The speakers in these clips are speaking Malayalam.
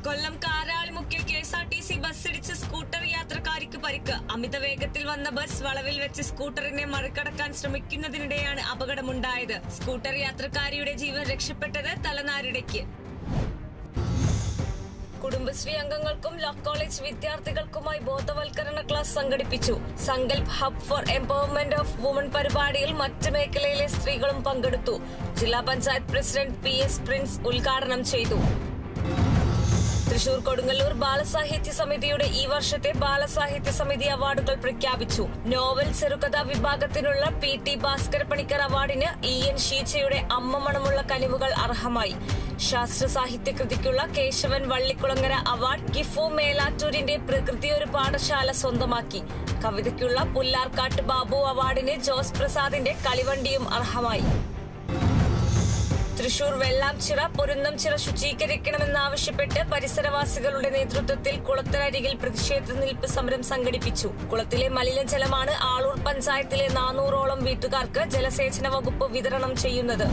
കൊല്ലം കാരാളിമുക്കിൽ KSRTC ബസ്സിടിച്ച് സ്കൂട്ടർ യാത്രക്കാരിക്ക് പരിക്ക്. അമിത വേഗത്തിൽ വന്ന ബസ് വളവിൽ വെച്ച് സ്കൂട്ടറിനെ മറികടക്കാൻ ശ്രമിക്കുന്നതിനിടെയാണ് അപകടമുണ്ടായത്. സ്കൂട്ടർ യാത്രക്കാരിയുടെ ജീവൻ രക്ഷപ്പെട്ടത് തലനാരിഴയ്ക്ക്. കുടുംബശ്രീ അംഗങ്ങൾക്കും ലോ കോളേജ് വിദ്യാർത്ഥികൾക്കുമായി ബോധവൽക്കരണ ക്ലാസ് സംഘടിപ്പിച്ചു. Sankalp hub four empowerment of woman പരിപാടിയിൽ മറ്റ് മേഖലയിലെ സ്ത്രീകളും പങ്കെടുത്തു. ജില്ലാ പഞ്ചായത്ത് പ്രസിഡന്റ് PS പ്രിൻസ് ഉദ്ഘാടനം ചെയ്തു. തൃശൂർ കൊടുങ്ങല്ലൂർ ബാലസാഹിത്യ സമിതിയുടെ ഈ വർഷത്തെ ബാലസാഹിത്യ സമിതി അവാർഡുകൾ പ്രഖ്യാപിച്ചു. നോവൽ ചെറുകഥാ വിഭാഗത്തിനുള്ള PT ഭാസ്കര പണിക്കർ അവാർഡിന് EN ഷീജയുടെ അമ്മ മണമുള്ള കനിവുകൾ അർഹമായി. ശാസ്ത്ര സാഹിത്യ കൃതിക്കുള്ള കേശവൻ വള്ളിക്കുളങ്ങര അവാർഡ് കിഫു മേലാറ്റൂരിന്റെ പ്രകൃതി ഒരു പാഠശാല സ്വന്തമാക്കി. കവിതയ്ക്കുള്ള പുല്ലാർക്കാട്ട് ബാബു അവാർഡിന് ജോസ് പ്രസാദിന്റെ കളിവണ്ടിയും അർഹമായി. തൃശൂർ വെള്ളാംചിറ പൊരുന്നംചിറ ശുചീകരിക്കണമെന്നാവശ്യപ്പെട്ട് പരിസരവാസികളുടെ നേതൃത്വത്തിൽ കുളത്തിനരികിൽ പ്രതിഷേധ നിൽപ്പ് സമരം സംഘടിപ്പിച്ചു. കുളത്തിലെ മലിനജലമാണ് ആളൂർ പഞ്ചായത്തിലെ 400ഓളം വീട്ടുകാർക്ക് ജലസേചന വകുപ്പ് വിതരണം ചെയ്യുന്നത്.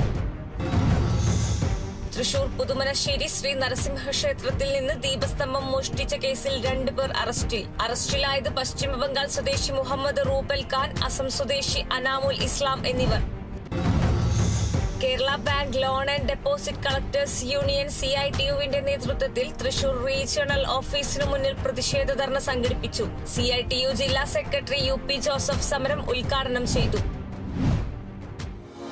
തൃശൂർ പുതുമനശ്ശേരി ശ്രീ നരസിംഹ ക്ഷേത്രത്തിൽ നിന്ന് ദീപസ്തംഭം മോഷ്ടിച്ച കേസിൽ 2 പേർ അറസ്റ്റിൽ. അറസ്റ്റിലായത് പശ്ചിമബംഗാൾ സ്വദേശി മുഹമ്മദ് റൂബൽ ഖാൻ, അസം സ്വദേശി അനാമുൽ ഇസ്ലാം എന്നിവർ. Kerala bank loan and deposit collectors union CITU-വിന്റെ നേതൃത്വത്തിൽ തൃശൂർ റീജിയണൽ ഓഫീസിനു മുന്നിൽ പ്രതിഷേധ ധർണ സംഘടിപ്പിച്ചു. CITU ജില്ലാ സെക്രട്ടറി UP ജോസഫ് സമരം ഉദ്ഘാടനം ചെയ്തു.